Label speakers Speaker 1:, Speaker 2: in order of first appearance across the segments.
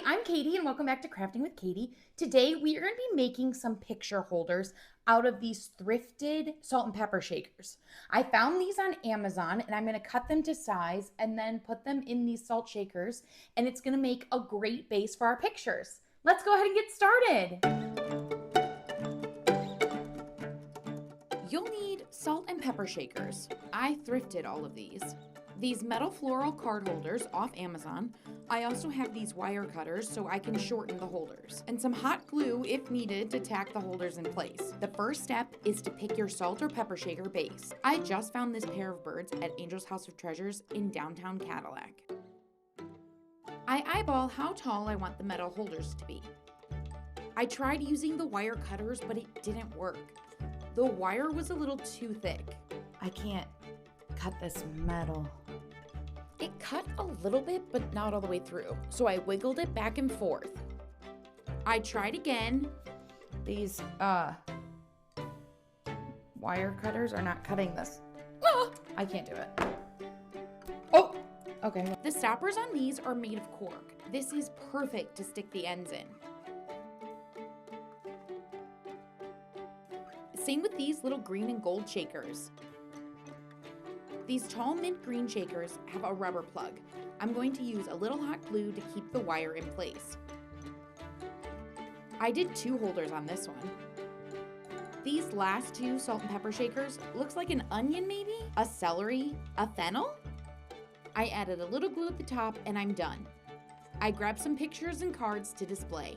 Speaker 1: I'm Katie and welcome back to Crafting with Katie. Today we are going to be making some picture holders out of these thrifted salt and pepper shakers. I found these on Amazon and I'm going to cut them to size and then put them in these salt shakers, and it's going to make a great base for our pictures. Let's go ahead and get started. You'll need salt and pepper shakers. I thrifted all of these. These metal floral card holders off Amazon. I also have these wire cutters so I can shorten the holders, and some hot glue if needed to tack the holders in place. The first step is to pick your salt or pepper shaker base. I just found this pair of birds at Angel's House of Treasures in downtown Cadillac. I eyeball how tall I want the metal holders to be. I tried using the wire cutters, but it didn't work. The wire was a little too thick. I can't cut this metal. It cut a little bit, but not all the way through, so I wiggled it back and forth. I tried again. These, wire cutters are not cutting this. Ah, I can't do it. Oh, okay. The stoppers on these are made of cork. This is perfect to stick the ends in. Same with these little green and gold shakers. These tall mint green shakers have a rubber plug. I'm going to use a little hot glue to keep the wire in place. I did 2 holders on this one. These last 2 salt and pepper shakers looks like an onion maybe, a celery, a fennel. I added a little glue at the top and I'm done. I grabbed some pictures and cards to display.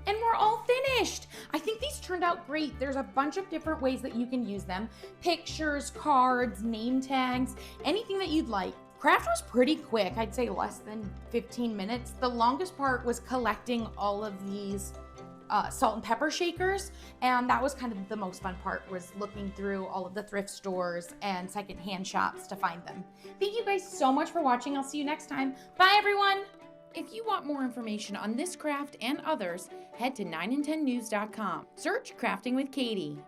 Speaker 1: And we're all finished. I think these turned out great. There's a bunch of different ways that you can use them. Pictures, cards, name tags, anything that you'd like. Craft was pretty quick. I'd say less than 15 minutes. The longest part was collecting all of these salt and pepper shakers, and that was kind of the most fun part, was looking through all of the thrift stores and secondhand shops to find them. Thank you guys so much for watching. I'll see you next time. Bye, everyone. If you want more information on this craft and others, head to 9and10news.com. Search Crafting with Katie.